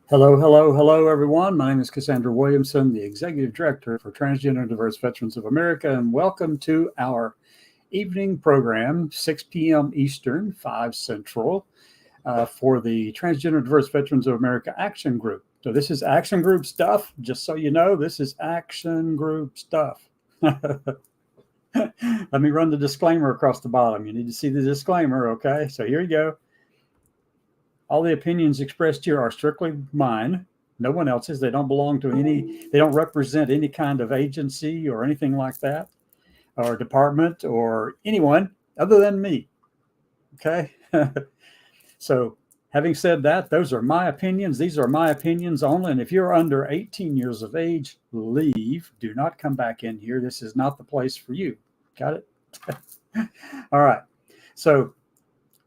Hello, hello, hello, everyone. My name is Cassandra Williamson, the Executive Director for Transgender and Diverse Veterans of America, and welcome to our evening program, 6 p.m. Eastern, 5 Central, for the Transgender and Diverse Veterans of America Action Group. So this is Action Group stuff. Just so you know, this is Action Group stuff. Let me run the disclaimer across the bottom. You need to see the disclaimer, okay? So here you go. All the opinions expressed here are strictly mine, no one else's. They don't belong to they don't represent any kind of agency or anything like that, or department or anyone other than me. Okay. So having said that, those are my opinions. These are my opinions only. And if you're under 18 years of age, leave. Do not come back in here. This is not the place for you. Got it? All right. So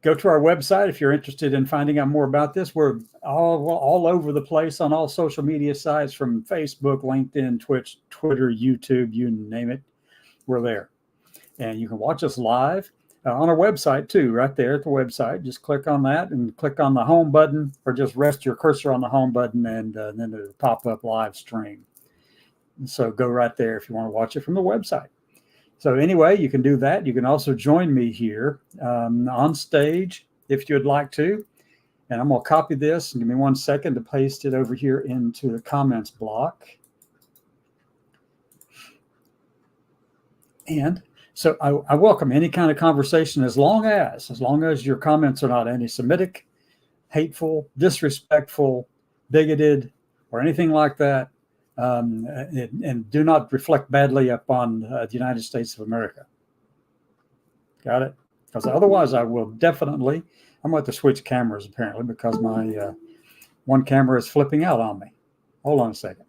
go to our website if you're interested in finding out more about this. We're all over the place on all social media sites, from Facebook, LinkedIn, Twitch, Twitter, YouTube, you name it. We're there. And you can watch us live on our website too, right there at the website. Just click on that and click on the home button, or just rest your cursor on the home button, and then it'll pop up live stream. So go right there if you want to watch it from the website. So anyway, you can do that. You can also join me here on stage if you'd like to. And I'm going to copy this, and give me 1 second to paste it over here into the comments block. And so I welcome any kind of conversation as long as your comments are not anti-Semitic, hateful, disrespectful, bigoted, or anything like that. And do not reflect badly upon the United States of America. Got it? Because otherwise I will definitely, I'm going to have to switch cameras apparently, because my one camera is flipping out on me. Hold on a second.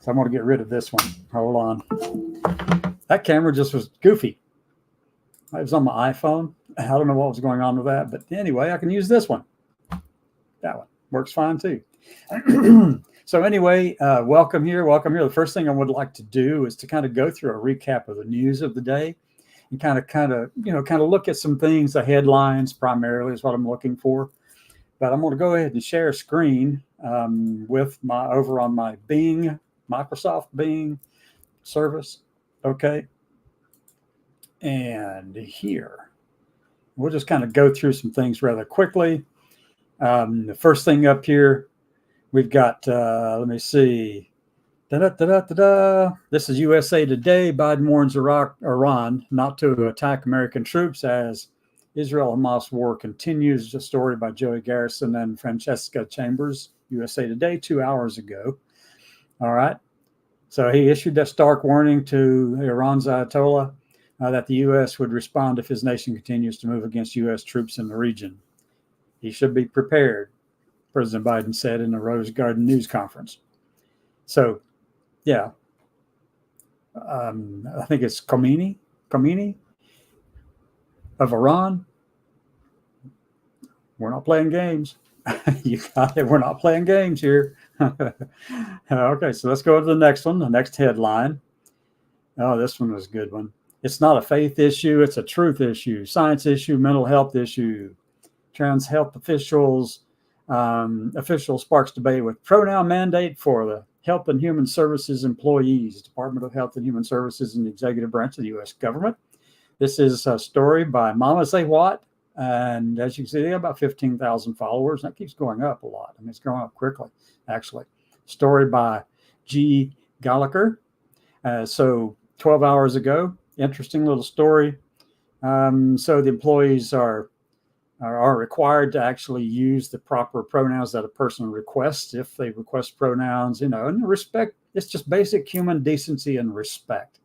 So I'm going to get rid of this one. Hold on. That camera just was goofy. It was on my iPhone. I don't know what was going on with that, but anyway, I can use this one. That one works fine too. So anyway, welcome here. The first thing I would like to do is to kind of go through a recap of the news of the day, and kind of look at some things. The headlines primarily is what I'm looking for. But I'm going to go ahead and share a screen with over on my Bing, Microsoft Bing service. Okay. And here, we'll just kind of go through some things rather quickly. The first thing up here, we've got, let me see. This is USA Today. Biden warns Iran not to attack American troops as Israel-Hamas war continues. A story by Joey Garrison and Francesca Chambers, USA Today, 2 hours ago. All right. So he issued that stark warning to Iran's Ayatollah that the U.S. would respond if his nation continues to move against U.S. troops in the region. He should be prepared, President Biden said in a Rose Garden news conference. So, yeah, I think it's Khomeini of Iran. We're not playing games. You got it. We're not playing games here. Okay, so let's go to the next one, the next headline. Oh, this one was a good one. It's not a faith issue. It's a truth issue, science issue, mental health issue. Trans health officials sparks debate with pronoun mandate for the Health and Human Services employees, Department of Health and Human Services in the executive branch of the U.S. government. This is a story by Mama Say What. And as you can see, they have about 15,000 followers. That keeps going up a lot. I mean, it's going up quickly, actually. Story by G. Gallagher. So 12 hours ago, interesting little story. So the employees are required to actually use the proper pronouns that a person requests, if they request pronouns, and respect. It's just basic human decency and respect.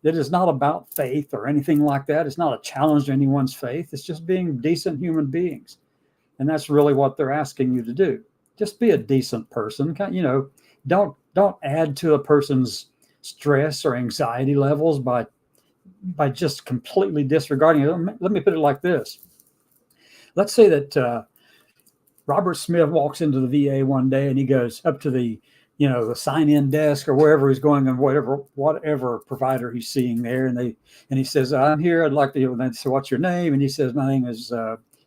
It is not about faith or anything like that. It's not a challenge to anyone's faith. It's just being decent human beings. And that's really what they're asking you to do. Just be a decent person. Don't add to a person's stress or anxiety levels by just completely disregarding it. Let me put it like this. Let's say that Robert Smith walks into the VA one day and he goes up to the sign-in desk or wherever he's going, and whatever provider he's seeing there, and he says, "I'm here. I'd like to." And they say, "What's your name?" And he says, "My name is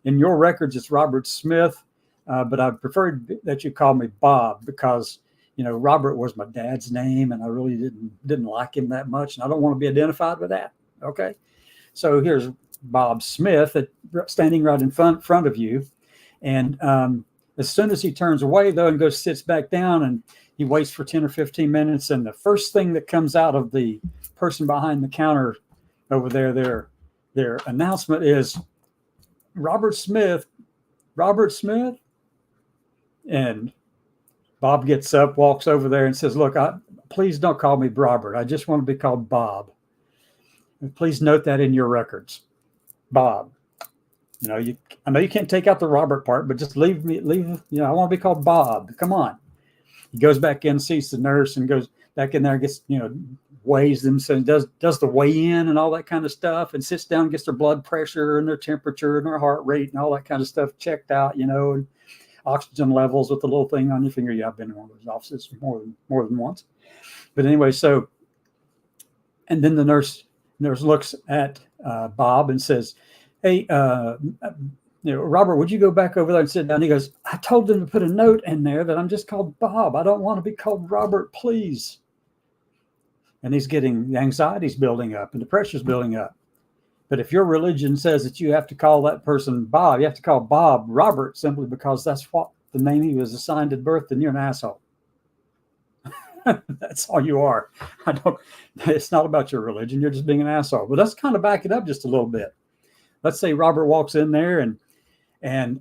in your records. It's Robert Smith. but I preferred that you call me Bob because, Robert was my dad's name, and I really didn't like him that much, and I don't want to be identified with that. Okay, so here's Bob Smith standing right in front of you, and as soon as he turns away, though, and sits back down, and he waits for 10 or 15 minutes, and the first thing that comes out of the person behind the counter over there, their announcement is Robert Smith. And Bob gets up, walks over there, and says, "Look, please don't call me Robert. I just want to be called Bob. And please note that in your records, Bob. I know you can't take out the Robert part, but just leave. I want to be called Bob. Come on." He goes back in, sees the nurse, and goes back in there and gets, weighs them, so does the weigh in and all that kind of stuff, and sits down, gets their blood pressure and their temperature and their heart rate and all that kind of stuff checked out, and oxygen levels with the little thing on your finger. Yeah, I've been in one of those offices more than once. But anyway, and then the nurse looks at Bob and says, "Hey, Robert, would you go back over there and sit down?" He goes, "I told them to put a note in there that I'm just called Bob. I don't want to be called Robert, please." And the anxiety's building up and the pressure's building up. But if your religion says that you have to call that person Bob, you have to call Bob Robert simply because that's what the name he was assigned at birth, then you're an asshole. That's all you are. It's not about your religion. You're just being an asshole. But let's kind of back it up just a little bit. Let's say Robert walks in there and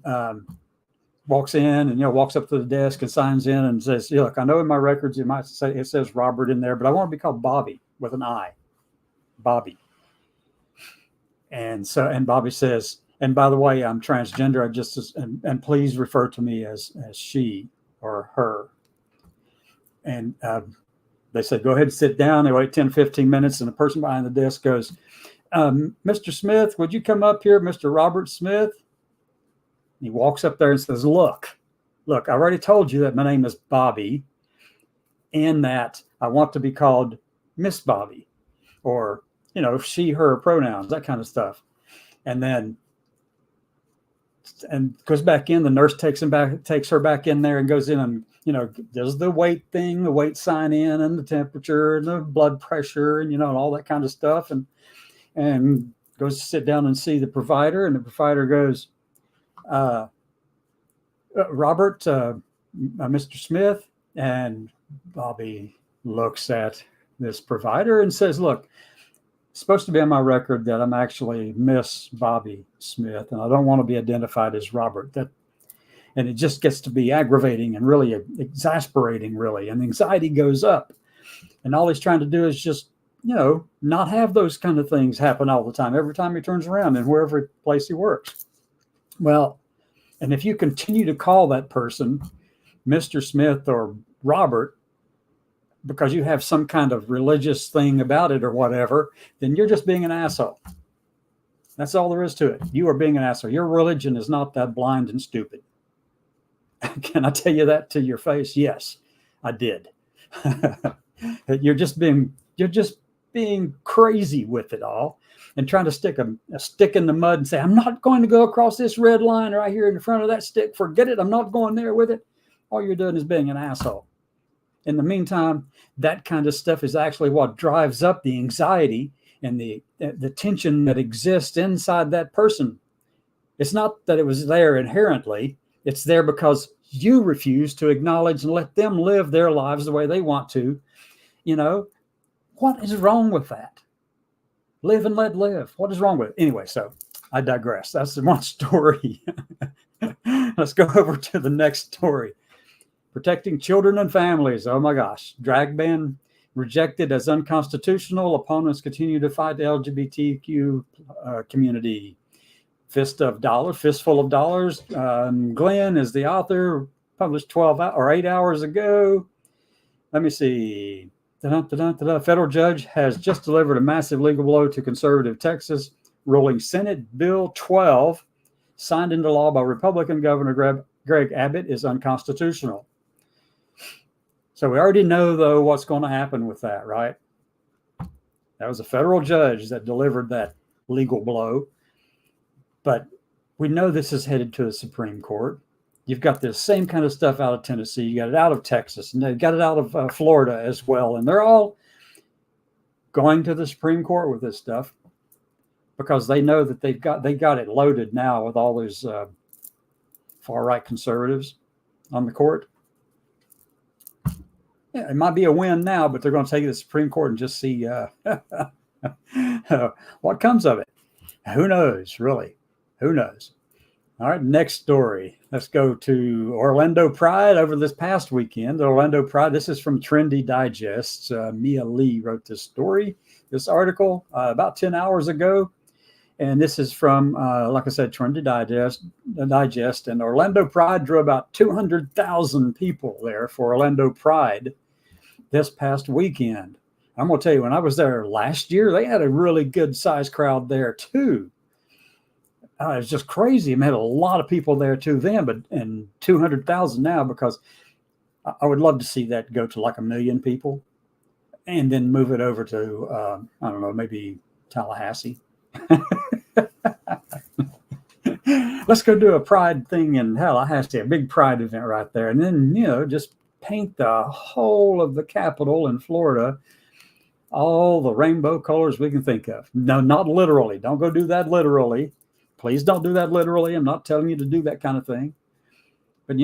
walks in and walks up to the desk and signs in and says, "Look, I know in my records it says Robert in there, but I want to be called Bobby with an I, Bobby." And Bobby says, "And by the way, I'm transgender. And please refer to me as she or her." And they said, "Go ahead and sit down." They wait 10, 15 minutes, and the person behind the desk goes, "Mr. Smith, would you come up here, Mr. Robert Smith?" He walks up there and says, Look, I already told you that my name is Bobby and that I want to be called Miss Bobby or, she, her pronouns, that kind of stuff." And then goes back in. The nurse takes her back in there and goes in and, does the weight thing, the weight sign in and the temperature and the blood pressure and, and all that kind of stuff. And goes to sit down and see the provider. And the provider goes, "Robert, Mr. Smith." And Bobby looks at this provider and says, "Look, it's supposed to be on my record that I'm actually Miss Bobby Smith, and I don't want to be identified as Robert." And it just gets to be aggravating and really exasperating, really. And anxiety goes up. And all he's trying to do is just, not have those kind of things happen all the time, every time he turns around in wherever place he works. Well, and if you continue to call that person Mr. Smith or Robert because you have some kind of religious thing about it or whatever, then you're just being an asshole. That's all there is to it. You are being an asshole. Your religion is not that blind and stupid. Can I tell you that to your face? Yes, I did. You're just being crazy with it all and trying to stick a stick in the mud and say, "I'm not going to go across this red line right here in front of that stick. Forget it. I'm not going there with it." All you're doing is being an asshole. In the meantime, that kind of stuff is actually what drives up the anxiety and the tension that exists inside that person. It's not that it was there inherently. It's there because you refuse to acknowledge and let them live their lives the way they want to. What is wrong with that? Live and let live. What is wrong with it? Anyway, so I digress. That's the one story. Let's go over to the next story. Protecting children and families. Oh my gosh. Drag ban rejected as unconstitutional. Opponents continue to fight the LGBTQ community. Fistful of Dollars. Glenn is the author, published 8 hours ago. Let me see. Federal judge has just delivered a massive legal blow to conservative Texas, ruling Senate Bill 12, signed into law by Republican Governor Greg Abbott, is unconstitutional. So we already know, though, what's going to happen with that, right? That was a federal judge that delivered that legal blow. But we know this is headed to the Supreme Court. You've got the same kind of stuff out of Tennessee. You got it out of Texas, and they've got it out of Florida as well. And they're all going to the Supreme Court with this stuff because they know that they got it loaded now with all those far right conservatives on the court. Yeah, it might be a win now, but they're going to take it to the Supreme Court and just see what comes of it. Who knows, really? Who knows? All right, next story. Let's go to Orlando Pride over this past weekend. Orlando Pride, this is from Trendy Digest. Mia Lee wrote this story, this article about 10 hours ago. And this is from, like I said, Trendy Digest. And Orlando Pride drew about 200,000 people there for Orlando Pride this past weekend. I'm going to tell you, when I was there last year, they had a really good sized crowd there too. It was just crazy. I mean, had a lot of people there too then, and 200,000 now, because I would love to see that go to like 1 million people and then move it over to, I don't know, maybe Tallahassee. Let's go do a pride thing in Tallahassee, a big pride event right there. And then, just paint the whole of the Capitol in Florida, all the rainbow colors we can think of. No, not literally. Don't go do that literally. Please don't do that literally. I'm not telling you to do that kind of thing. But,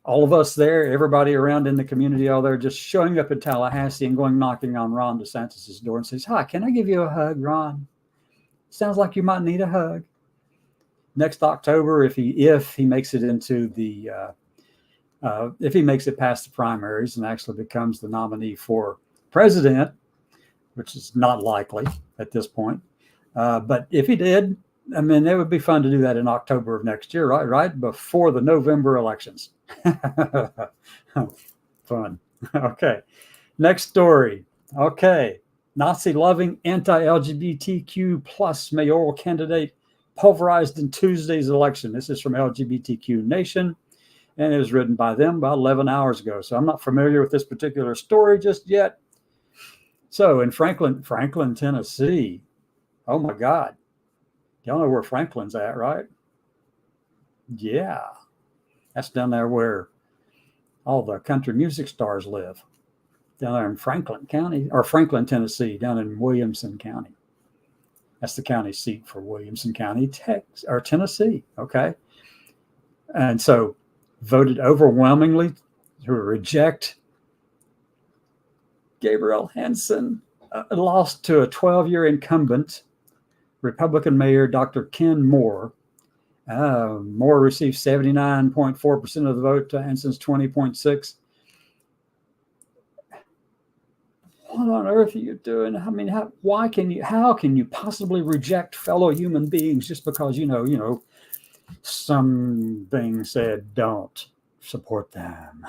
all of us there, everybody around in the community, all there, just showing up in Tallahassee and going knocking on Ron DeSantis' door and says, "Hi, can I give you a hug, Ron? Sounds like you might need a hug." Next October, if he makes it into the, if he makes it past the primaries and actually becomes the nominee for president, which is not likely at this point. But if he did, I mean, it would be fun to do that in October of next year, right before the November elections. Fun. Okay. Next story. Okay. Nazi-loving anti-LGBTQ plus mayoral candidate pulverized in Tuesday's election. This is from LGBTQ Nation, and it was written by them about 11 hours ago. So I'm not familiar with this particular story just yet. So in Franklin, Tennessee, oh my God. Y'all know where Franklin's at, right? Yeah. That's down there where all the country music stars live. Down there in Franklin County, or Franklin, Tennessee, down in Williamson County. That's the county seat for Williamson County, Tennessee. Okay. And so voted overwhelmingly to reject Gabrielle Hansen, lost to a 12-year incumbent, Republican Mayor Dr. Ken Moore. Moore received 79.4% of the vote to Hansen's 20.6%. What on earth are you doing? I mean, how can you possibly reject fellow human beings just because, something said don't support them?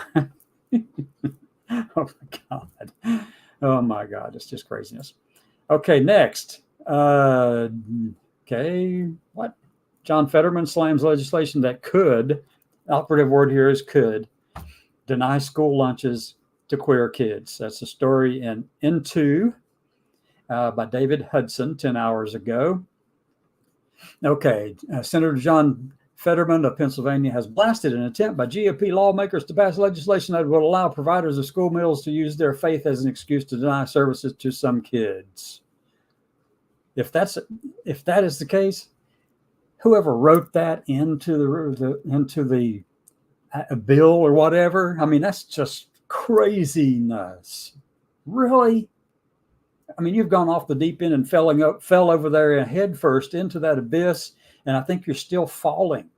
Oh my God. It's just craziness. Okay. Next. What? John Fetterman slams legislation that could, operative word here is could, deny school lunches to queer kids. That's a story in Into by David Hudson 10 hours ago. Okay, Senator John Fetterman of Pennsylvania has blasted an attempt by GOP lawmakers to pass legislation that would allow providers of school meals to use their faith as an excuse to deny services to some kids. If that is the case, whoever wrote that into the bill or whatever, I mean, that's just craziness. Really? I mean, you've gone off the deep end and fell over there head first into that abyss, and I think you're still falling.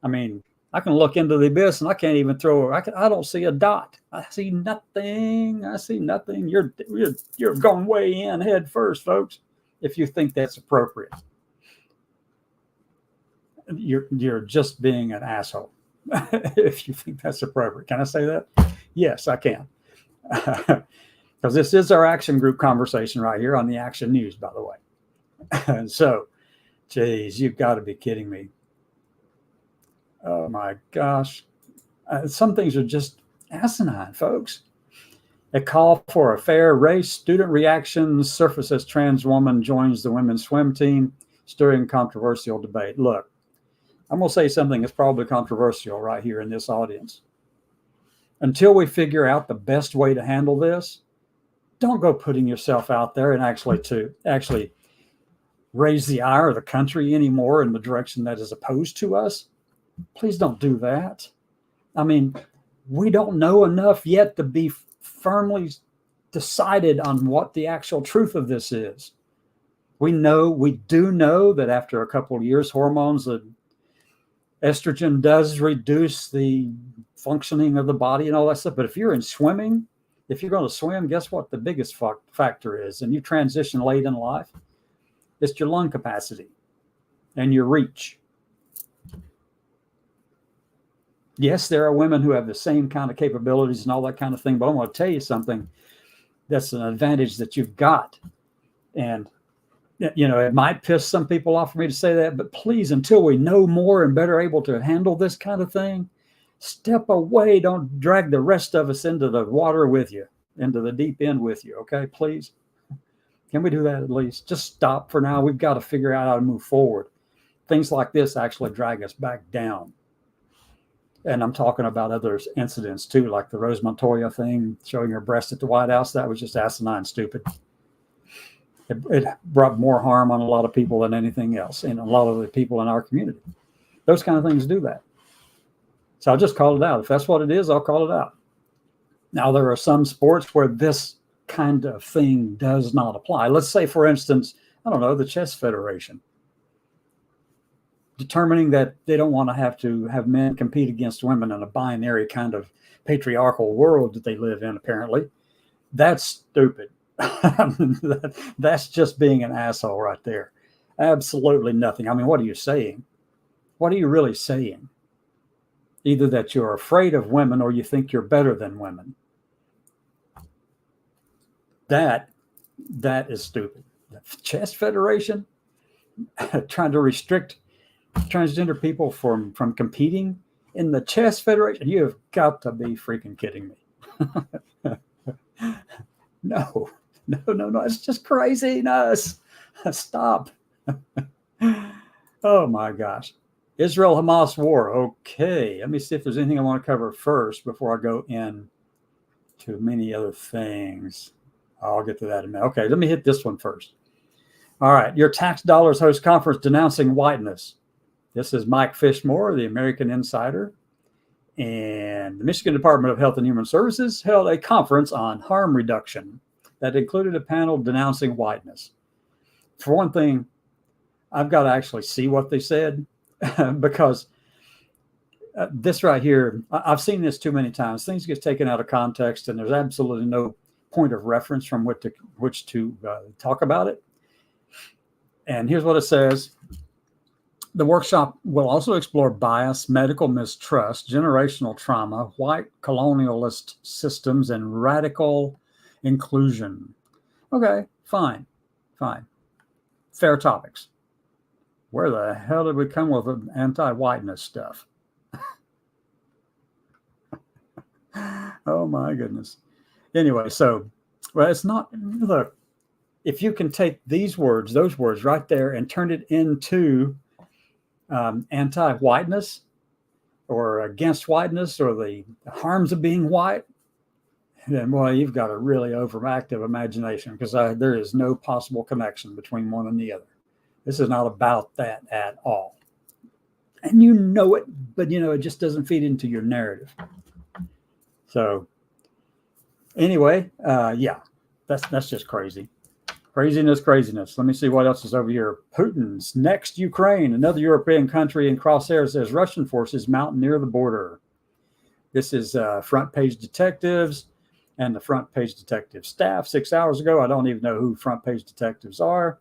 I mean, I can look into the abyss and I can't even I don't see a dot. I see nothing. You're going way in head first, folks. If you think that's appropriate, you're just being an asshole. If you think that's appropriate. Can I say that? Yes, I can. Because this is our Action Group conversation right here on the Action News, by the way. And so, geez, you've got to be kidding me. Oh my gosh. Some things are just asinine, folks. A call for a fair race. Student reactions surface as trans woman joins the women's swim team, stirring controversial debate. Look, I'm going to say something that's probably controversial right here in this audience. Until we figure out the best way to handle this, don't go putting yourself out there and actually raise the ire of the country anymore in the direction that is opposed to us. Please don't do that. I mean, we don't know enough yet to be firmly decided on what the actual truth of this is. We do know that after a couple of years, hormones, estrogen does reduce the functioning of the body and all that stuff. But if you're in swimming, if you're going to swim, guess what the biggest factor is? And you transition late in life, it's your lung capacity and your reach. Yes, there are women who have the same kind of capabilities and all that kind of thing, but I want to tell you something that's an advantage that you've got. And, you know, it might piss some people off for me to say that, but please, until we know more and better able to handle this kind of thing, step away. Don't drag the rest of us into the water with you, into the deep end with you. Okay, please. Can we do that at least? Just stop for now. We've got to figure out how to move forward. Things like this actually drag us back down. And I'm talking about other incidents too, like the Rose Montoya thing, showing her breast at the White House. That was just asinine stupid. It brought more harm on a lot of people than anything else, and a lot of the people in our community. Those kind of things do that. So I'll just call it out. If that's what it is, I'll call it out. Now, there are some sports where this kind of thing does not apply. Let's say, for instance, I don't know, the Chess Federation. Determining that they don't want to have men compete against women in a binary kind of patriarchal world that they live in, apparently. That's stupid. That's just being an asshole right there. Absolutely nothing. I mean, what are you saying? What are you really saying? Either that you're afraid of women or you think you're better than women. That is stupid. The Chess Federation trying to restrict transgender people from competing in the Chess Federation. You have got to be freaking kidding me. No. It's just craziness. Stop. Oh my gosh. Israel-Hamas war. Okay. Let me see if there's anything I want to cover first before I go in to many other things. I'll get to that in a minute. Okay, let me hit this one first. All right. Your tax dollars host conference denouncing whiteness. This is Mike Fishmore, the American Insider. And the Michigan Department of Health and Human Services held a conference on harm reduction that included a panel denouncing whiteness. For one thing, I've got to actually see what they said because this right here, I've seen this too many times. Things get taken out of context and there's absolutely no point of reference from which to talk about it. And here's what it says. The workshop will also explore bias, medical mistrust, generational trauma, white colonialist systems, and radical inclusion. Okay, fine. Fair topics. Where the hell did we come with anti-whiteness stuff? Oh my goodness. Anyway, so, well, it's not, look, if you can take those words right there and turn it into anti-whiteness or against whiteness or the harms of being white, then boy, you've got a really overactive imagination because there is no possible connection between one and the other. This is not about that at all. And you know it, but it just doesn't feed into your narrative. So anyway, yeah, that's just crazy. Craziness. Let me see what else is over here. Putin's next Ukraine, another European country in crosshairs as Russian forces mount near the border. This is Front Page Detectives and the Front Page Detective staff 6 hours ago. I don't even know who Front Page Detectives are.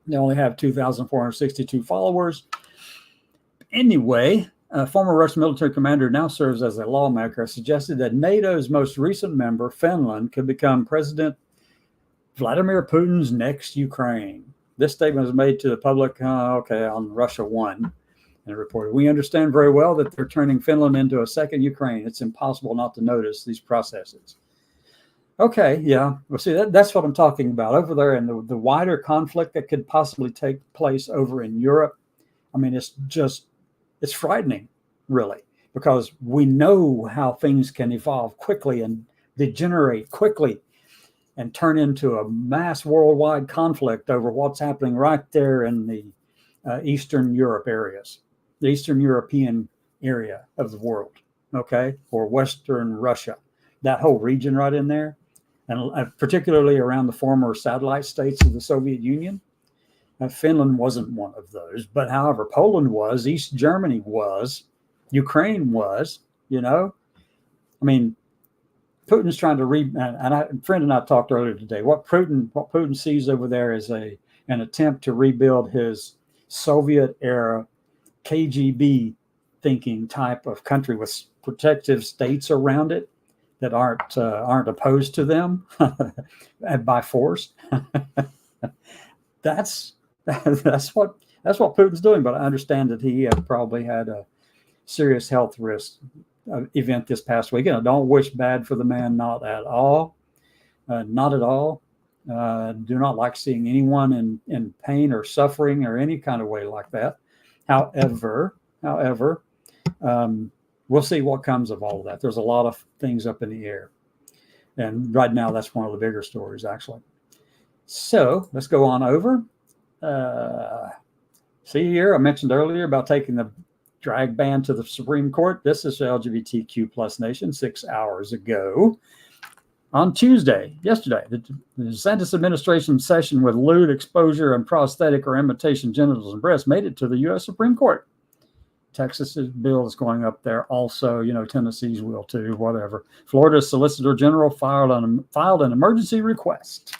They only have 2,462 followers. Anyway, a former Russian military commander now serves as a lawmaker, suggested that NATO's most recent member, Finland, could become President Vladimir Putin's next Ukraine. This statement was made to the public on Russia One, and it reported, "We understand very well that they're turning Finland into a second Ukraine. It's impossible not to notice these processes." Okay, yeah. Well, see, that's what I'm talking about over there in the wider conflict that could possibly take place over in Europe. I mean, it's just It's frightening, really, because we know how things can evolve quickly and degenerate quickly and turn into a mass worldwide conflict over what's happening right there in the Eastern Europe areas, the Eastern European area of the world, okay, or Western Russia, that whole region right in there, and particularly around the former satellite states of the Soviet Union. Finland wasn't one of those, but however, Poland was, East Germany was, Ukraine was, you know. I mean, Putin's trying to a friend and I talked earlier today. What Putin sees over there is an attempt to rebuild his Soviet era KGB thinking type of country with protective states around it that aren't opposed to them by force. That's what Putin's doing. But I understand that he probably had a serious health risk event this past week, and I don't wish bad for the man, not at all. Not at all. Do not like seeing anyone in pain or suffering or any kind of way like that. However, we'll see what comes of all of that. There's a lot of things up in the air, and right now that's one of the bigger stories, actually. So let's go on over. See here, I mentioned earlier about taking the drag ban to the Supreme Court. This is LGBTQ plus nation 6 hours ago. On Tuesday, yesterday, the DeSantis administration session with lewd exposure and prosthetic or imitation genitals and breasts made it to the U.S. Supreme Court. Texas's bill is going up there also. Tennessee's will too, whatever. Florida's Solicitor General filed an emergency request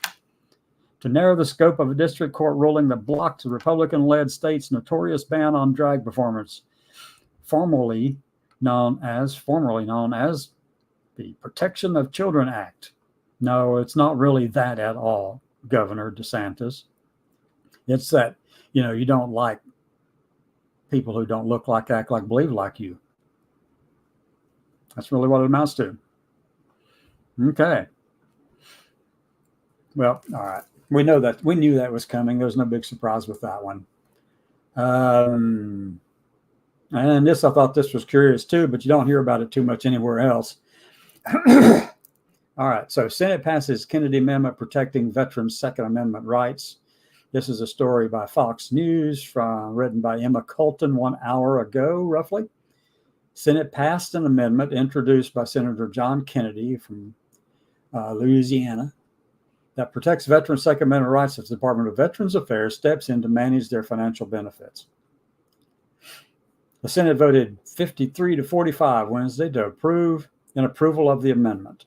to narrow the scope of a district court ruling that blocked the Republican-led state's notorious ban on drag performance, formerly known as the Protection of Children Act. No, it's not really that at all, Governor DeSantis. It's that, you don't like people who don't look like, act like, believe like you. That's really what it amounts to. Okay. Well, all right. We knew that was coming. There was no big surprise with that one. And this, I thought this was curious too, but you don't hear about it too much anywhere else. All right. So Senate passes Kennedy Amendment protecting veterans' Second Amendment rights. This is a story by Fox News written by Emma Colton 1 hour ago, roughly. Senate passed an amendment introduced by Senator John Kennedy from Louisiana that protects veterans' Second Amendment rights as the Department of Veterans Affairs steps in to manage their financial benefits. The Senate voted 53 to 45 Wednesday to approve approval of the amendment.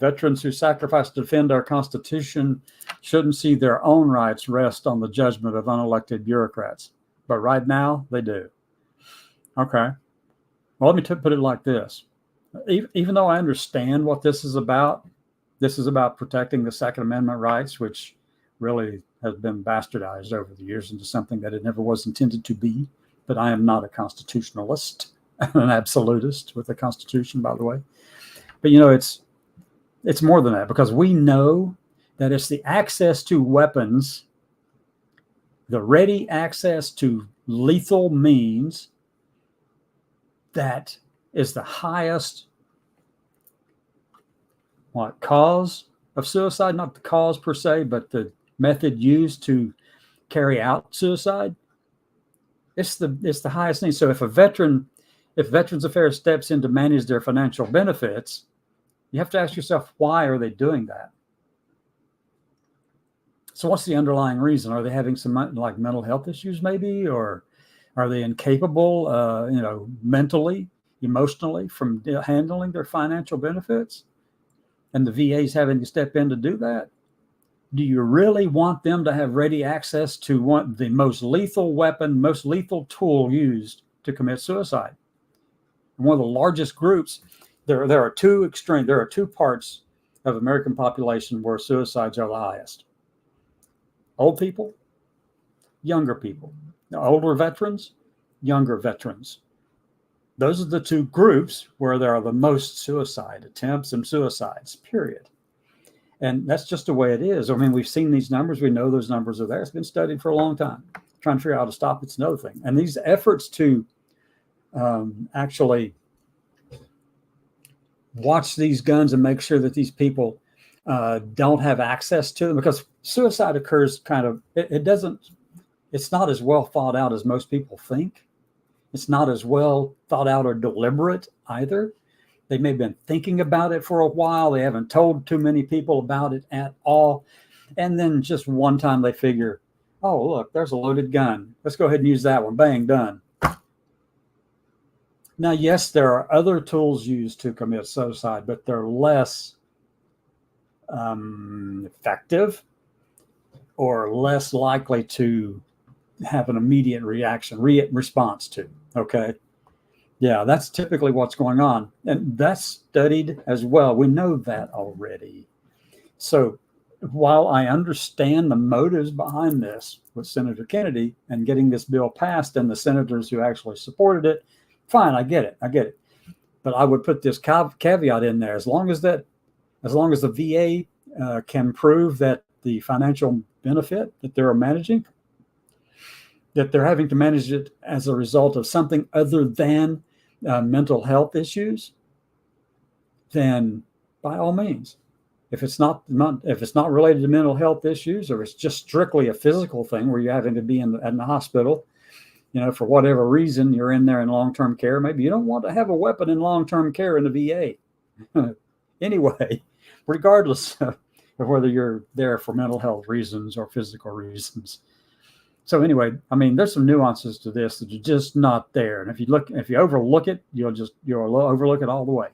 Veterans who sacrifice to defend our Constitution shouldn't see their own rights rest on the judgment of unelected bureaucrats. But right now, they do. Okay. Well, let me put it like this. Even though I understand what this is about protecting the Second Amendment rights, which really has been bastardized over the years into something that it never was intended to be. But I am not a constitutionalist, an absolutist with the Constitution, by the way. But, it's more than that, because we know that it's the access to weapons, the ready access to lethal means, that is the highest cause of suicide, not the cause per se, but the method used to carry out suicide. It's the highest need. So if Veterans Affairs steps in to manage their financial benefits, you have to ask yourself, why are they doing that? So what's the underlying reason? Are they having some mental health issues maybe, or are they incapable, mentally, emotionally from handling their financial benefits? And the VA is having to step in to do that? Do you really want them to have ready access to the most lethal weapon, most lethal tool used to commit suicide? And one of the largest groups, there are two parts of American population where suicides are the highest. Old people, younger people. Older veterans, younger veterans. Those are the two groups where there are the most suicide attempts and suicides, period. And that's just the way it is. I mean, we've seen these numbers. We know those numbers are there. It's been studied for a long time. Trying to figure out how to stop it's another thing. And these efforts to actually watch these guns and make sure that these people don't have access to them, because suicide occurs it's not as well thought out as most people think. It's not as well thought out or deliberate either. They may have been thinking about it for a while. They haven't told too many people about it at all. And then just one time they figure, oh, look, there's a loaded gun. Let's go ahead and use that one. Bang, done. Now, yes, there are other tools used to commit suicide, but they're less effective or less likely to have an immediate response to. Okay. Yeah, that's typically what's going on. And that's studied as well. We know that already. So while I understand the motives behind this with Senator Kennedy and getting this bill passed and the senators who actually supported it, fine, I get it. But I would put this caveat in there: as long as the VA can prove that the financial benefit that they're managing, that they're having to manage it as a result of something other than mental health issues, then by all means. If it's not related to mental health issues, or it's just strictly a physical thing where you're having to be in the hospital, for whatever reason, you're in there in long-term care. Maybe you don't want to have a weapon in long-term care in the VA. Anyway, regardless of whether you're there for mental health reasons or physical reasons. So anyway, I mean, there's some nuances to this that are just not there. And if you overlook it, you'll overlook it all the way.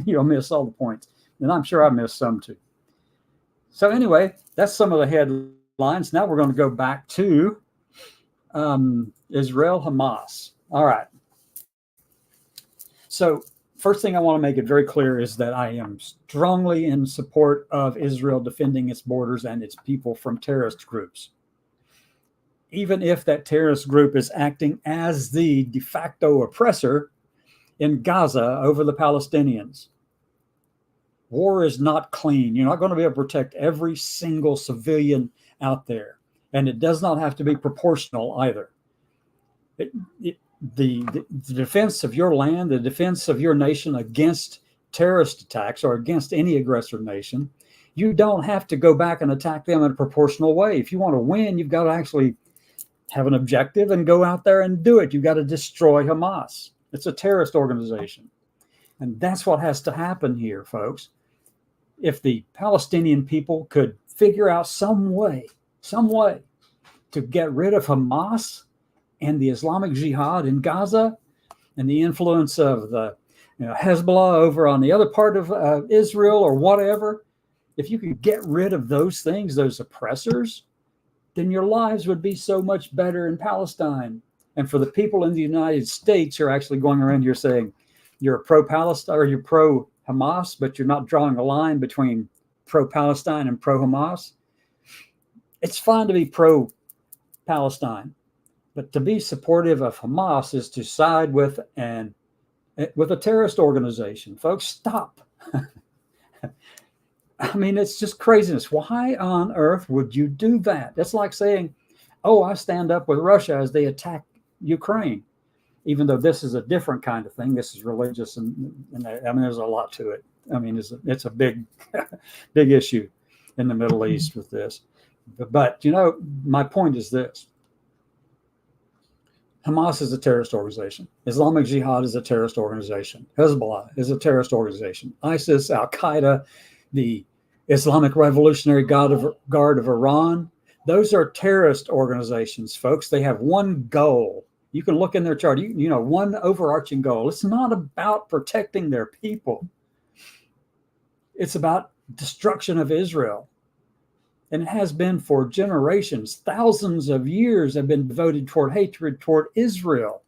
You'll miss all the points. And I'm sure I missed some too. So anyway, that's some of the headlines. Now we're going to go back to Israel Hamas. All right. So first thing I want to make it very clear is that I am strongly in support of Israel defending its borders and its people from terrorist groups, even if that terrorist group is acting as the de facto oppressor in Gaza over the Palestinians. War is not clean. You're not going to be able to protect every single civilian out there. And it does not have to be proportional either. The defense of your land, the defense of your nation against terrorist attacks or against any aggressor nation, you don't have to go back and attack them in a proportional way. If you want to win, you've got to actually have an objective and go out there and do it. You've got to destroy Hamas. It's a terrorist organization. And that's what has to happen here, folks. If the Palestinian people could figure out some way to get rid of Hamas and the Islamic Jihad in Gaza and the influence of the Hezbollah over on the other part of Israel or whatever, if you could get rid of those things, those oppressors, then your lives would be so much better in Palestine. And for the people in the United States who are actually going around here saying you're pro-Palestine or you're pro-Hamas, but you're not drawing a line between pro-Palestine and pro-Hamas, it's fine to be pro-Palestine, but to be supportive of Hamas is to side with a terrorist organization. Folks, stop. I mean, it's just craziness. Why on earth would you do that? That's like saying, oh, I stand up with Russia as they attack Ukraine, even though this is a different kind of thing. This is religious, and I mean, there's a lot to it. I mean, it's a big, big issue in the Middle East with this. But my point is this. Hamas is a terrorist organization. Islamic Jihad is a terrorist organization. Hezbollah is a terrorist organization. ISIS, Al-Qaeda, the Islamic Revolutionary Guard of Iran, those are terrorist organizations, folks. They have one goal. You can look in their chart, one overarching goal. It's not about protecting their people. It's about destruction of Israel. And it has been for generations. Thousands of years have been devoted toward hatred toward Israel,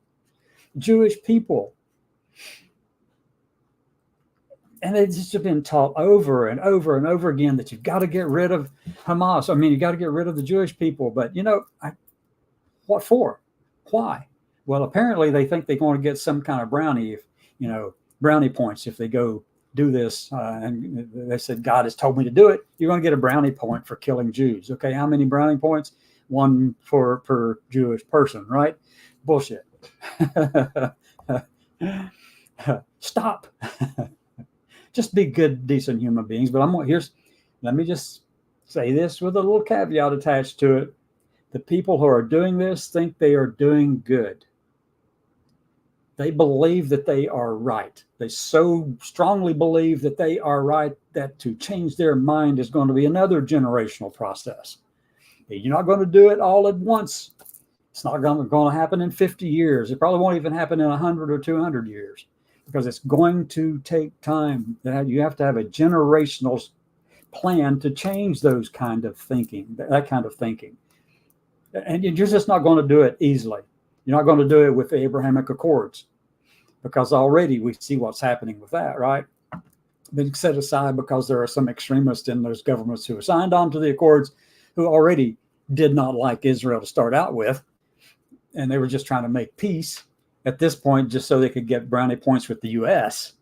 Jewish people. And it's just been taught over and over and over again that you've got to get rid of Hamas. I mean, you got to get rid of the Jewish people. But, what for? Why? Well, apparently they think they're going to get some kind of brownie points if they go do this. And they said, God has told me to do it. You're going to get a brownie point for killing Jews. Okay, how many brownie points? One per Jewish person, right? Bullshit. Stop. Just be good, decent human beings. But let me just say this with a little caveat attached to it. The people who are doing this think they are doing good. They believe that they are right. They so strongly believe that they are right that to change their mind is going to be another generational process. You're not going to do it all at once. It's not going to happen in 50 years. It probably won't even happen in 100 or 200 years because it's going to take time. You have to have a generational plan to change those kind of thinking, that kind of thinking. And you're just not going to do it easily. You're not going to do it with the Abrahamic Accords because already we see what's happening with that, right? Been set aside because there are some extremists in those governments who signed on to the Accords who already did not like Israel to start out with. And they were just trying to make peace at this point just so they could get brownie points with the U.S.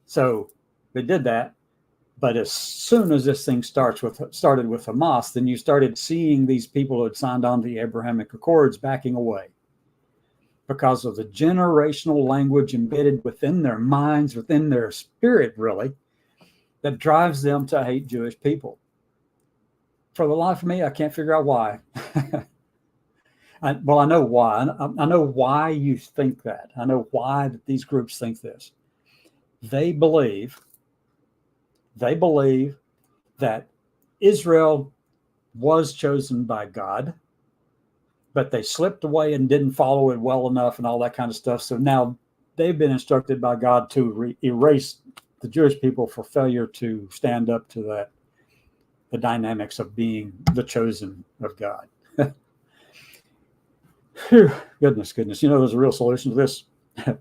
So they did that. But as soon as this thing started with Hamas, then you started seeing these people who had signed on to the Abrahamic Accords backing away because of the generational language embedded within their minds, within their spirit, really, that drives them to hate Jewish people. For the life of me, I can't figure out why. I know why. I know why you think that. I know why that these groups think this. They believe that Israel was chosen by God, but they slipped away and didn't follow it well enough and all that kind of stuff. So now they've been instructed by God to erase the Jewish people for failure to stand up to the dynamics of being the chosen of God. Whew, goodness. There's a real solution to this. The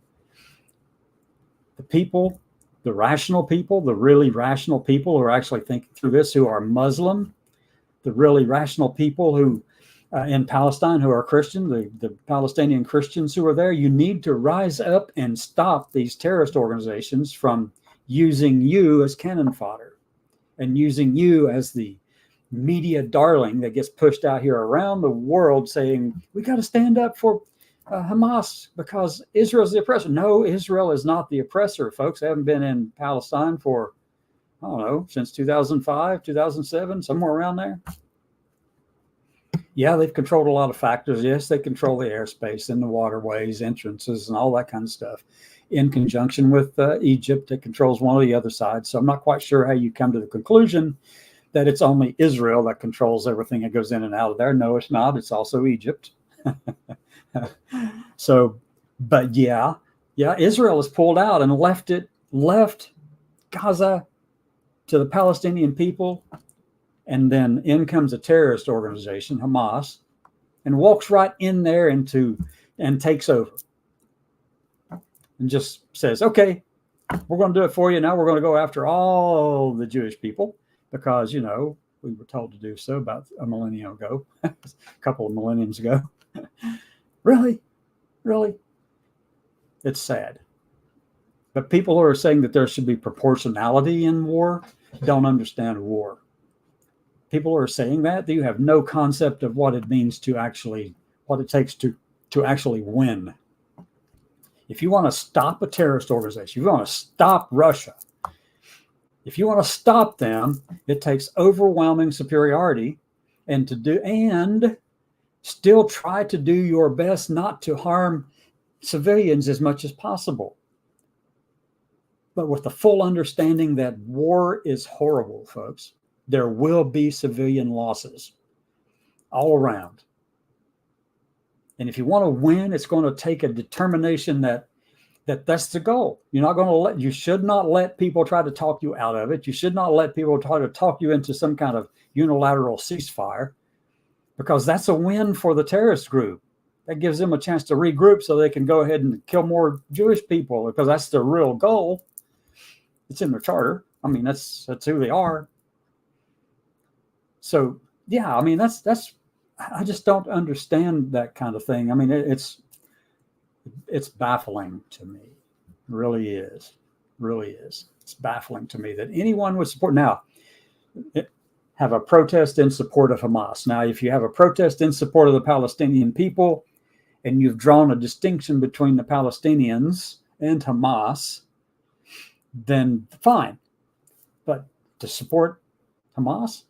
people, the rational people, the really rational people who are actually thinking through this, who are Muslim, the really rational people who in Palestine who are Christian, the Palestinian Christians who are there, you need to rise up and stop these terrorist organizations from using you as cannon fodder and using you as the media darling that gets pushed out here around the world saying, we got to stand up for Hamas because Israel's the oppressor. No, Israel is not the oppressor, folks. They haven't been in Palestine for, I don't know, since 2005, 2007, somewhere around there. Yeah, they've controlled a lot of factors. Yes, they control the airspace and the waterways, entrances, and all that kind of stuff in conjunction with Egypt that controls one of the other sides. So I'm not quite sure how you come to the conclusion that it's only Israel that controls everything that goes in and out of there. No, it's not. It's also Egypt. So, but yeah, Israel has pulled out and left Gaza to the Palestinian people. And then in comes a terrorist organization, Hamas, and walks right in there and takes over and just says, okay, we're going to do it for you. Now we're going to go after all the Jewish people because, we were told to do so about a millennium ago, a couple of millenniums ago. Really? It's sad. But people who are saying that there should be proportionality in war don't understand war. People who are saying that, you have no concept of what it means to what it takes to actually win. If you want to stop a terrorist organization, if you want to stop Russia, if you want to stop them, it takes overwhelming superiority and still try to do your best not to harm civilians as much as possible. But with the full understanding that war is horrible, folks. There will be civilian losses all around. And if you want to win, it's going to take a determination that's the goal. You should not let people try to talk you out of it. You should not let people try to talk you into some kind of unilateral ceasefire because that's a win for the terrorist group. That gives them a chance to regroup so they can go ahead and kill more Jewish people because that's their real goal. It's in their charter. I mean, that's who they are. So, yeah, I mean, I just don't understand that kind of thing. I mean, it's baffling to me. It really is. It's baffling to me that anyone would support. Now, have a protest in support of Hamas. Now, if you have a protest in support of the Palestinian people and you've drawn a distinction between the Palestinians and Hamas, then fine. But to support Hamas?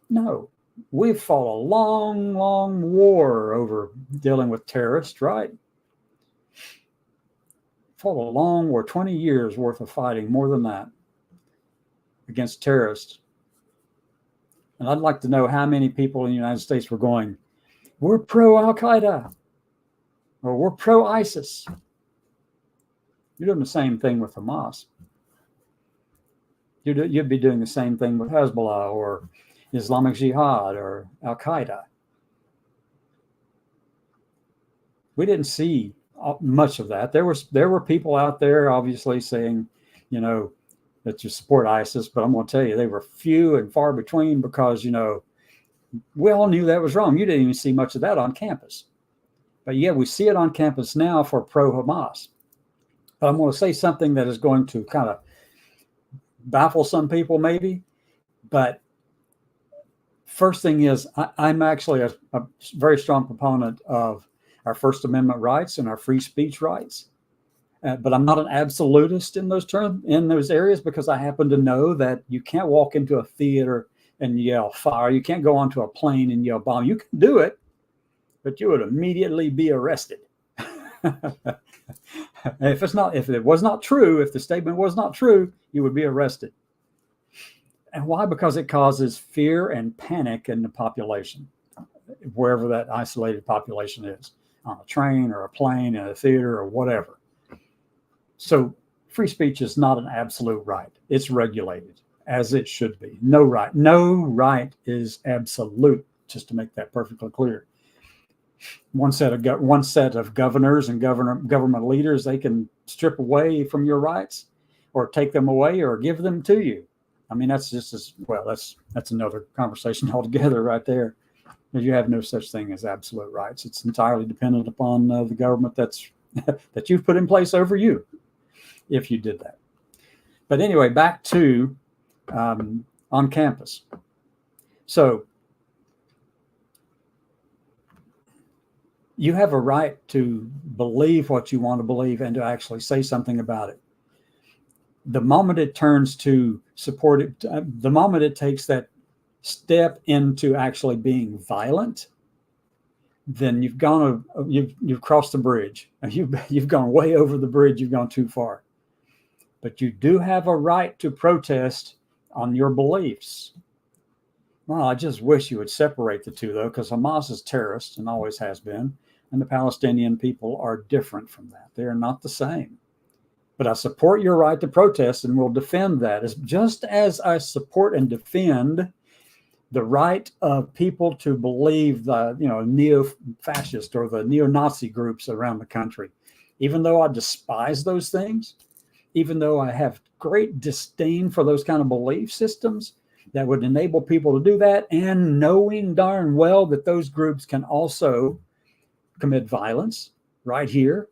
No. We've fought a long, long war over dealing with terrorists, right? Fought a long war, 20 years worth of fighting, more than that, against terrorists. And I'd like to know how many people in the United States were going, we're pro-Al-Qaeda, or we're pro-ISIS. You're doing the same thing with Hamas. You'd be doing the same thing with Hezbollah or Islamic Jihad or Al-Qaeda. We didn't see much of that. There were people out there obviously saying, that you support ISIS, but I'm going to tell you, they were few and far between because, we all knew that was wrong. You didn't even see much of that on campus. But yeah, we see it on campus now for pro-Hamas. But I'm going to say something that is going to kind of baffle some people maybe. But first thing is, I'm actually a very strong proponent of our First Amendment rights and our free speech rights. But I'm not an absolutist in those areas, because I happen to know that you can't walk into a theater and yell fire. You can't go onto a plane and yell bomb. You can do it, but you would immediately be arrested. If it was not true, if the statement was not true, you would be arrested. And why? Because it causes fear and panic in the population, wherever that isolated population is, on a train or a plane, in a theater or whatever. So free speech is not an absolute right. It's regulated, as it should be. No right is absolute, just to make that perfectly clear. One set of governors and government leaders, they can strip away from your rights or take them away or give them to you. I mean, that's just as well, that's another conversation altogether right there. You have no such thing as absolute rights. It's entirely dependent upon the government that you've put in place over you, if you did that. But anyway, back to on campus. So you have a right to believe what you want to believe and to actually say something about it. The moment it turns to support it, the moment it takes that step into actually being violent, then you've crossed the bridge. You've gone way over the bridge. You've gone too far. But you do have a right to protest on your beliefs. Well, I just wish you would separate the two, though, because Hamas is terrorist and always has been, and the Palestinian people are different from that. They are not the same. But I support your right to protest and will defend that, just as I support and defend the right of people to believe the neo-fascist or the neo-Nazi groups around the country. Even though I despise those things, even though I have great disdain for those kind of belief systems that would enable people to do that, and knowing darn well that those groups can also commit violence right here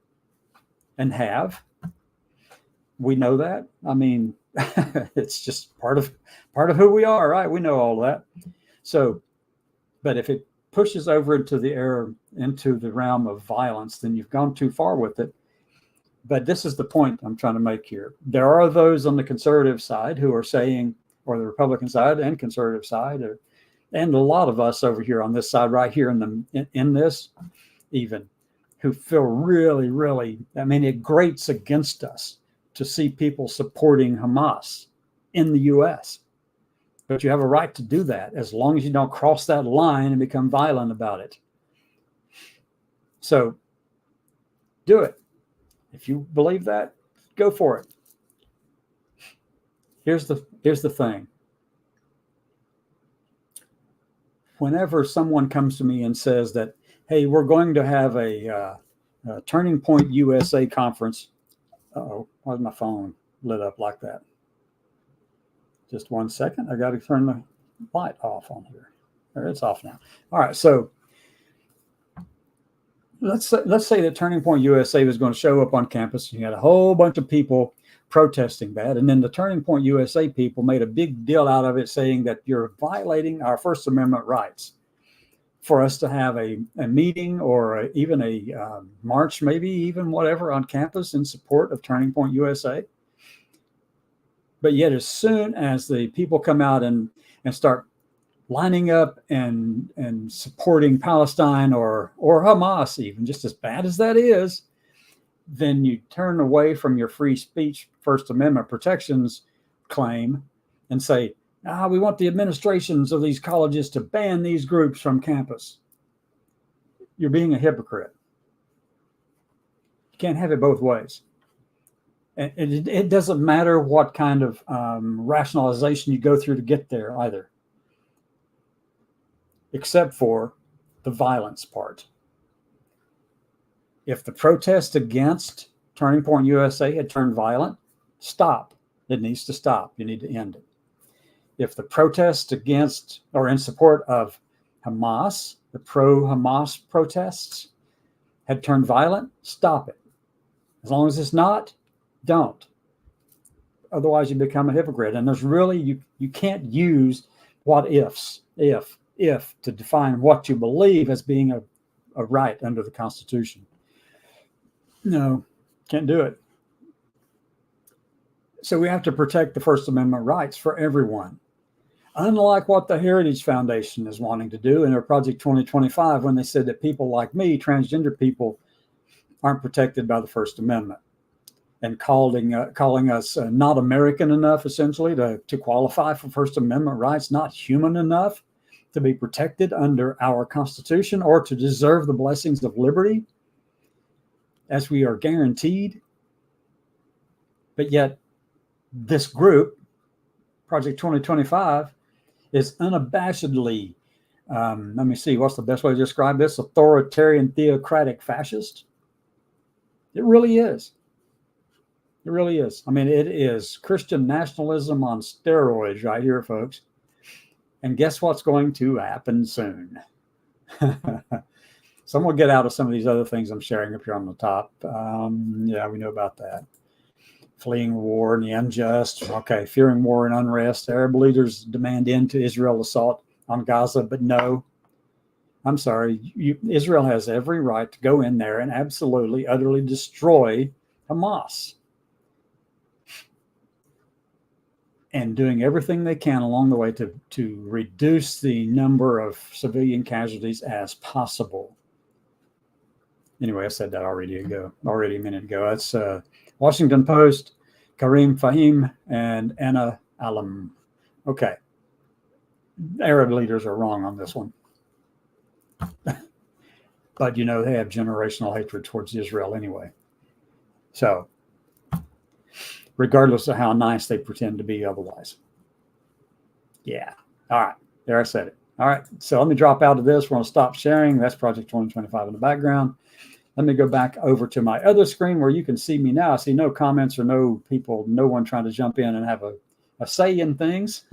and have. We know that. I mean, it's just part of who we are, right? We know all that. So, but if it pushes over into the realm of violence, then you've gone too far with it. But this is the point I'm trying to make here. There are those on the conservative side who are saying, or the Republican side and conservative side, and a lot of us over here on this side, right here in this, even, who feel really, really, I mean, it grates against us to see people supporting Hamas in the U.S. But you have a right to do that as long as you don't cross that line and become violent about it. So do it. If you believe that, go for it. Here's the thing. Whenever someone comes to me and says that, hey, we're going to have a Turning Point USA conference. Uh-oh, why's my phone lit up like that? Just 1 second. I got to turn the light off on here. There, it's off now. All right, so let's say that Turning Point USA was going to show up on campus. You had a whole bunch of people protesting that, and then the Turning Point USA people made a big deal out of it, saying that you're violating our First Amendment rights. for us to have a meeting or even a march, maybe even whatever on campus in support of Turning Point USA. But yet as soon as the people come out and start lining up and supporting Palestine or Hamas, even just as bad as that is, then you turn away from your free speech First Amendment protections claim and say, we want the administrations of these colleges to ban these groups from campus. You're being a hypocrite. You can't have it both ways. And it doesn't matter what kind of rationalization you go through to get there either, except for the violence part. If the protest against Turning Point USA had turned violent, stop. It needs to stop. You need to end it. If the protest against or in support of Hamas, the pro-Hamas protests, had turned violent, stop it. As long as it's not, don't. Otherwise, you become a hypocrite. And there's really, you can't use what ifs, if, to define what you believe as being a right under the Constitution. No, can't do it. So we have to protect the First Amendment rights for everyone. Unlike what the Heritage Foundation is wanting to do in their Project 2025, when they said that people like me, transgender people, aren't protected by the First Amendment, and calling us not American enough, essentially, to qualify for First Amendment rights, not human enough to be protected under our Constitution or to deserve the blessings of liberty as we are guaranteed. But yet this group, Project 2025, is unabashedly, let me see, what's the best way to describe this? Authoritarian, theocratic fascist. It really is. It really is. I mean, it is Christian nationalism on steroids right here, folks. And guess what's going to happen soon? So I'm going to get out of some of these other things I'm sharing up here on the top. Yeah, we know about that. Fleeing war and the unjust. Okay, fearing war and unrest. Arab leaders demand end to Israel assault on Gaza, but no. I'm sorry. Israel has every right to go in there and absolutely, utterly destroy Hamas. And doing everything they can along the way to reduce the number of civilian casualties as possible. Anyway, I said that already a minute ago. That's Washington Post, Karim Fahim, and Anna Alam. Okay. Arab leaders are wrong on this one. But, they have generational hatred towards Israel anyway. So, regardless of how nice they pretend to be otherwise. Yeah. All right. There, I said it. All right. So let me drop out of this. We're going to stop sharing. That's Project 2025 in the background. Let me go back over to my other screen where you can see me now. I see no comments or no one trying to jump in and have a say in things.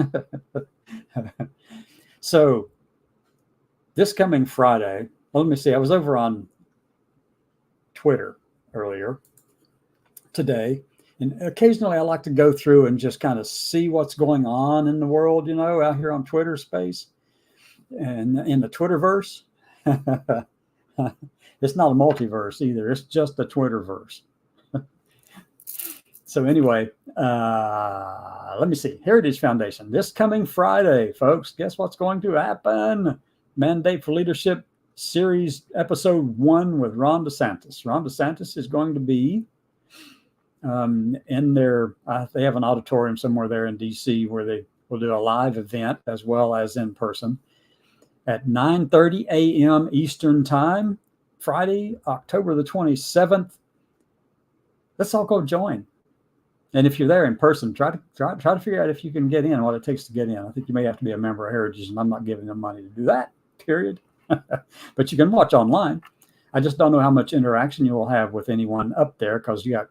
So this coming Friday, let me see. I was over on Twitter earlier today. And occasionally I like to go through and just kind of see what's going on in the world, out here on Twitter space and in the Twitterverse. It's not a multiverse either. It's just the Twitterverse. So anyway, let me see. Heritage Foundation. This coming Friday, folks, guess what's going to happen? Mandate for Leadership Series Episode 1 with Ron DeSantis. Ron DeSantis is going to be in their, they have an auditorium somewhere there in DC where they will do a live event as well as in person at 9:30 a.m. Eastern Time, Friday, October the 27th. Let's all go join. And if you're there in person, try to figure out if you can get in, what it takes to get in. I think you may have to be a member of Heritage, and I'm not giving them money to do that, period. But you can watch online. I just don't know how much interaction you will have with anyone up there, because you got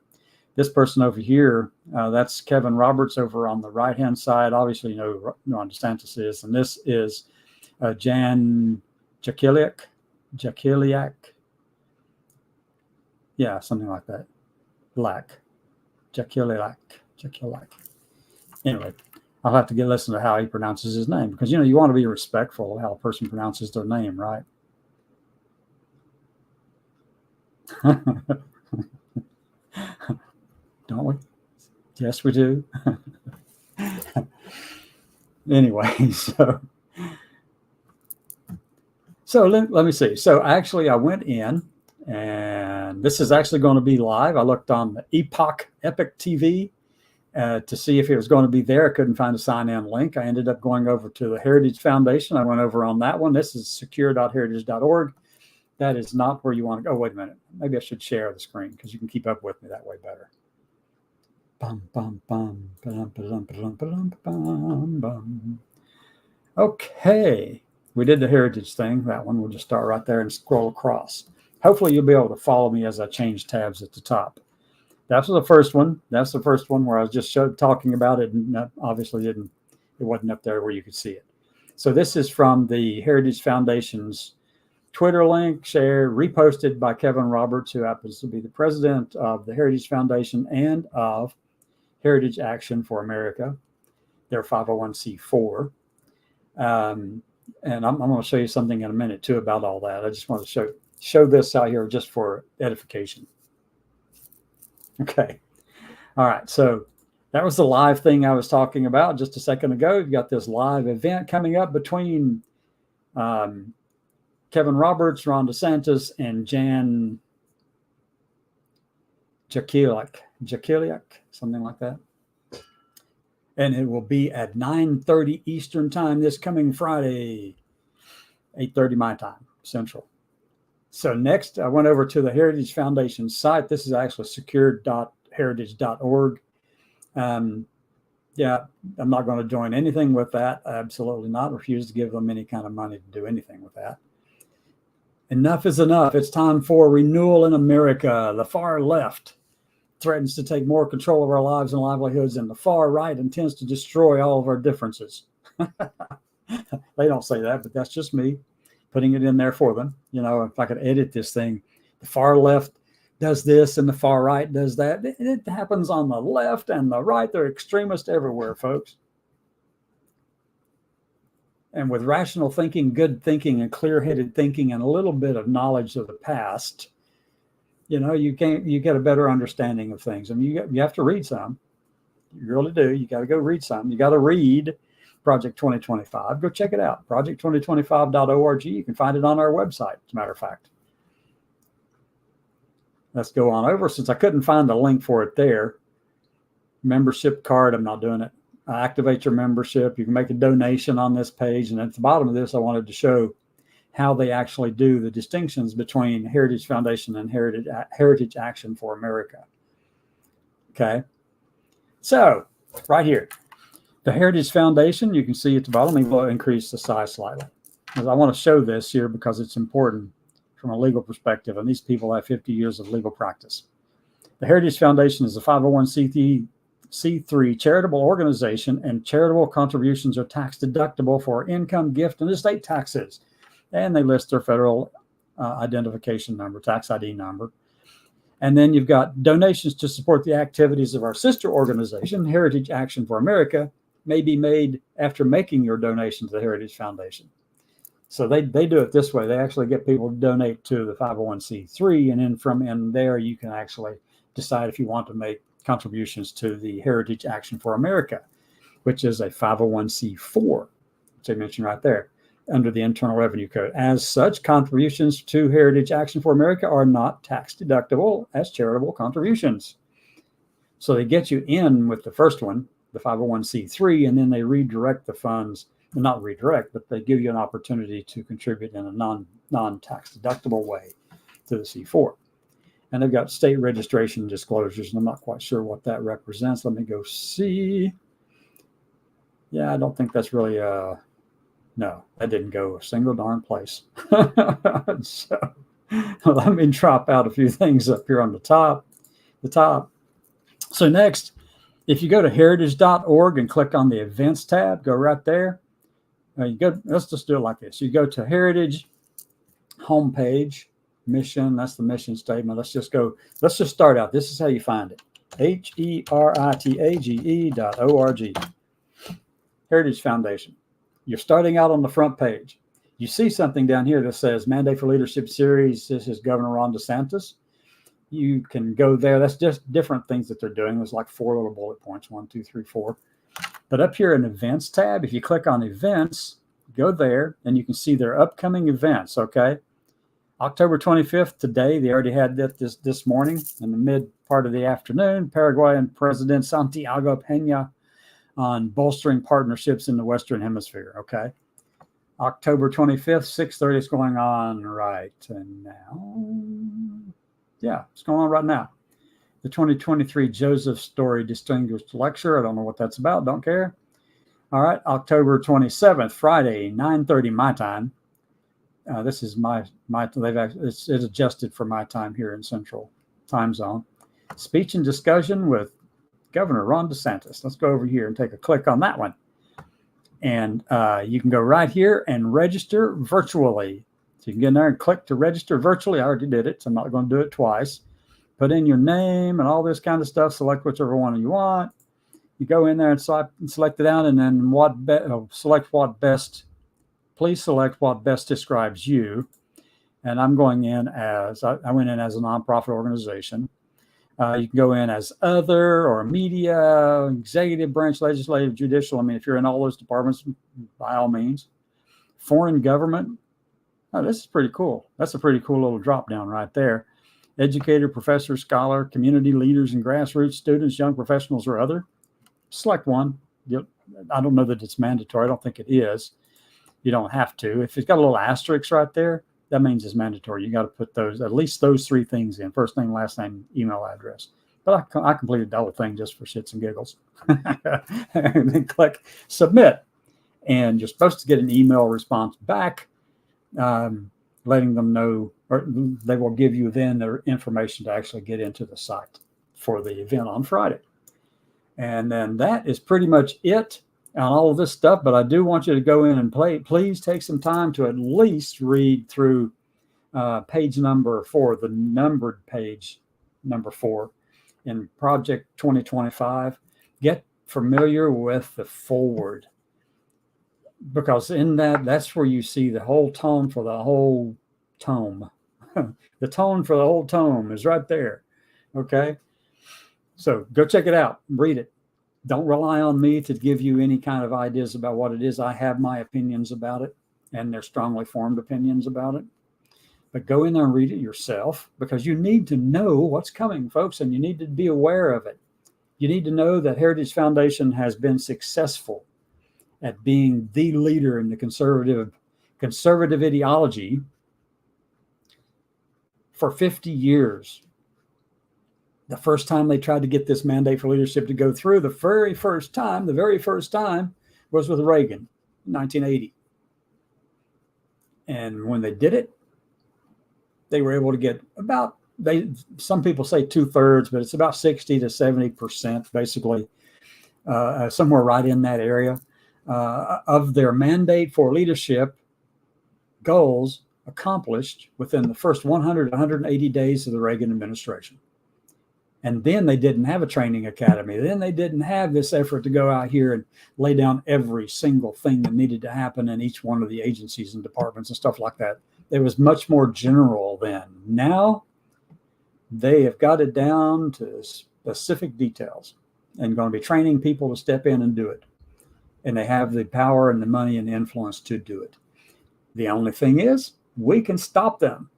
this person over here, that's Kevin Roberts over on the right-hand side. Obviously, you know Ron DeSantis is. And this is Jan Jekielek. Yeah, something like that. Jekielek. Anyway, I'll have to listen to how he pronounces his name, because, you want to be respectful of how a person pronounces their name, right? Don't we? Yes, we do. Anyway, so let me see. So actually, I went in, and this is actually going to be live. I looked on the Epic TV to see if it was going to be there. I couldn't find a sign-in link. I ended up going over to the Heritage Foundation. I went over on that one. This is secure.heritage.org. That is not where you want to go. Wait a minute. Maybe I should share the screen because you can keep up with me that way better. Bum, bum, bum, ba-dum, ba-dum, ba-dum, ba-dum, bum, bum. Okay. We did the Heritage thing. That one, we'll just start right there and scroll across. Hopefully you'll be able to follow me as I change tabs at the top. That's the first one. That's the first one where I was just talking about it, and obviously it wasn't up there where you could see it. So this is from the Heritage Foundation's Twitter link, shared, reposted by Kevin Roberts, who happens to be the president of the Heritage Foundation and of Heritage Action for America. They're 501c4. And I'm going to show you something in a minute too about all that. I just want to show this out here just for edification. Okay. All right. So that was the live thing I was talking about just a second ago. You've got this live event coming up between Kevin Roberts, Ron DeSantis, and Jan Jekielek, something like that. And it will be at 9:30 Eastern time this coming Friday, 8:30 my time, Central. So next, I went over to the Heritage Foundation site. This is actually secure.heritage.org. Yeah, I'm not going to join anything with that. Absolutely not. Refuse to give them any kind of money to do anything with that. Enough is enough. It's time for renewal in America. The far left threatens to take more control of our lives and livelihoods, and the far right intends to destroy all of our differences. They don't say that, but that's just me putting it in there for them. You know, if I could edit this thing, the far left does this and the far right does that. It happens on the left and the right. They're extremists everywhere, folks. And with rational thinking, good thinking, and clear-headed thinking, and a little bit of knowledge of the past, you know, you get a better understanding of things. I mean, you have to read some. You really do. You got to go read some. You got to read Project 2025. Go check it out. Project2025.org. You can find it on our website, as a matter of fact. Let's go on over. Since I couldn't find the link for it there, membership card, I'm not doing it. Activate your membership. You can make a donation on this page. And at the bottom of this, I wanted to show how they actually do the distinctions between Heritage Foundation and Heritage Action for America. Okay. So right here, the Heritage Foundation, you can see at the bottom, we will increase the size slightly. Because I want to show this here because it's important from a legal perspective, and these people have 50 years of legal practice. The Heritage Foundation is a 501c3 charitable organization, and charitable contributions are tax deductible for income, gift, and estate taxes. And they list their federal identification number, tax ID number. And then you've got donations to support the activities of our sister organization, Heritage Action for America, may be made after making your donation to the Heritage Foundation. So they do it this way. They actually get people to donate to the 501c3, and then from in there, you can actually decide if you want to make contributions to the Heritage Action for America, which is a 501c4, which I mentioned right there, under the Internal Revenue Code. As such, contributions to Heritage Action for America are not tax deductible as charitable contributions. So they get you in with the first one, the 501c3, and then they redirect the funds, well, not redirect, but they give you an opportunity to contribute in a non-tax deductible way to the C4. And they've got state registration disclosures, and I'm not quite sure what that represents. Let me go see. Yeah, I don't think that's really no, that didn't go a single darn place. So let me drop out a few things up here on the top. So next, if you go to heritage.org and click on the events tab, go right there. Let's just do it like this. You go to Heritage homepage, mission. That's the mission statement. Let's just start out. This is how you find it. heritage.org. Heritage Foundation. You're starting out on the front page. You see something down here that says Mandate for Leadership Series. This is Governor Ron DeSantis. you can go there. That's just different things that they're doing. There's like 4 little bullet points, 1, 2, 3, 4. But up here in events tab, if you click on events, go there and you can see their upcoming events. Okay. October 25th, today, they already had that this morning in the mid part of the afternoon, Paraguayan President Santiago Peña on bolstering partnerships in the Western Hemisphere. Okay. October 25th, 6:30 is going on right now. Yeah, it's going on right now. The 2023 Joseph Story Distinguished Lecture. I don't know what that's about. Don't care. All right. October 27th, Friday, 9:30 my time. This is my it's adjusted for my time here in Central Time Zone. Speech and discussion with Governor Ron DeSantis. Let's go over here and take a click on that one. And you can go right here and register virtually. So you can get in there and click to register virtually. I already did it, so I'm not going to do it twice. Put in your name and all this kind of stuff. Select whichever one you want. You go in there and select it out, and then select what best. Please select what best describes you. And I'm going in as I went in as a nonprofit organization. You can go in as other or media, executive branch, legislative, judicial. I mean, if you're in all those departments, by all means. Foreign government. Oh, this is pretty cool. That's a pretty cool little drop down right there. Educator, professor, scholar, community leaders and grassroots students, young professionals, or other. Select one. I don't know that it's mandatory. I don't think it is. You don't have to. If it's got a little asterisk right there, that means it's mandatory. You got to put at least those 3 things in: first name, last name, email address. But I completed the whole thing just for shits and giggles. And then click submit. And you're supposed to get an email response back, letting them know, or they will give you then their information to actually get into the site for the event on Friday. And then that is pretty much it on all of this stuff. But I do want you to go in and please take some time to at least read through page number 4, the numbered page number 4 in Project 2025. Get familiar with the forward, because in that's where you see the whole tone for the whole tome. The tone for the whole tome is right there. Okay. So go check it out, read it. Don't rely on me to give you any kind of ideas about what it is. I have my opinions about it, and they're strongly formed opinions about it. But go in there and read it yourself, because you need to know what's coming, folks, and you need to be aware of it. You need to know that Heritage Foundation has been successful at being the leader in the conservative ideology for 50 years. The first time they tried to get this mandate for leadership to go through, the very first time was with Reagan in 1980. And when they did it, they were able to get some people say 2/3, but it's about 60 to 70%, basically, somewhere right in that area, of their mandate for leadership goals accomplished within the first 100, 180 days of the Reagan administration. And then they didn't have a training academy. Then they didn't have this effort to go out here and lay down every single thing that needed to happen in each one of the agencies and departments and stuff like that. It was much more general then. Now they have got it down to specific details and going to be training people to step in and do it. And they have the power and the money and the influence to do it. The only thing is, we can stop them.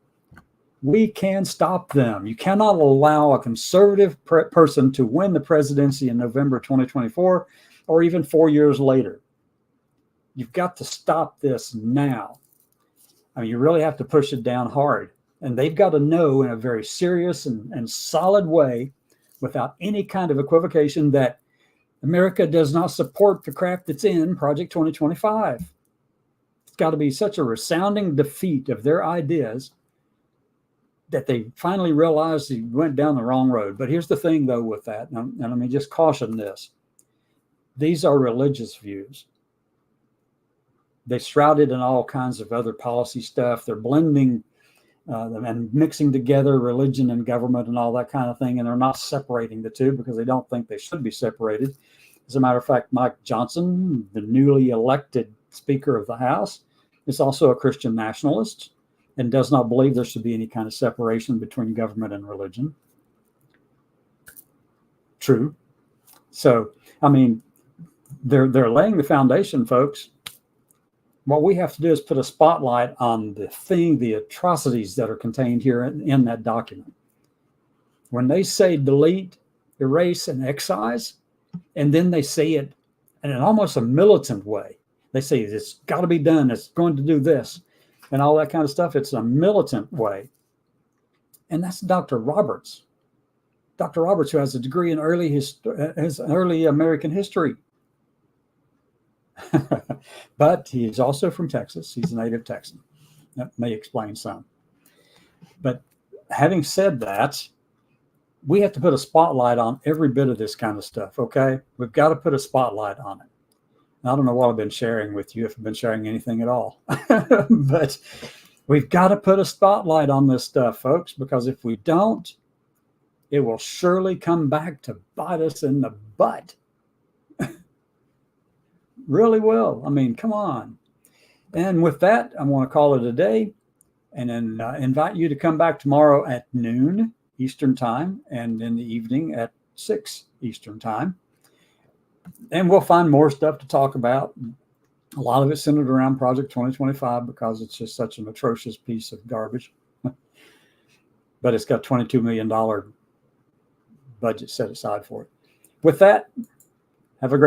We can stop them. You cannot allow a conservative person to win the presidency in November 2024 or even 4 years later. You've got to stop this now. I mean, you really have to push it down hard. And they've got to know in a very serious and solid way, without any kind of equivocation, that America does not support the crap that's in Project 2025. It's got to be such a resounding defeat of their ideas that they finally realized they went down the wrong road. But here's the thing, though, with that, and let me just caution this. These are religious views. They're shrouded in all kinds of other policy stuff. They're blending and mixing together religion and government and all that kind of thing, and they're not separating the two because they don't think they should be separated. As a matter of fact, Mike Johnson, the newly elected Speaker of the House, is also a Christian nationalist and does not believe there should be any kind of separation between government and religion. true. So, I mean, they're laying the foundation, folks. What we have to do is put a spotlight on the atrocities that are contained here in that document. When they say delete, erase, and excise, and then they say it in almost a militant way. They say it's got to be done, it's going to do this, and all that kind of stuff. It's a militant way. And that's Dr. Roberts. Dr. Roberts, who has a degree in early American history. But he is also from Texas. He's a native Texan. That may explain some. But having said that, we have to put a spotlight on every bit of this kind of stuff, okay? We've got to put a spotlight on it. I don't know what I've been sharing with you, if I've been sharing anything at all. But we've got to put a spotlight on this stuff, folks, because if we don't, it will surely come back to bite us in the butt. Really will. I mean, come on. And with that, I want to call it a day and then invite you to come back tomorrow at noon Eastern time and in the evening at 6 Eastern time. And we'll find more stuff to talk about. A lot of it centered around Project 2025 because it's just such an atrocious piece of garbage. But it's got $22 million budget set aside for it. With that, have a great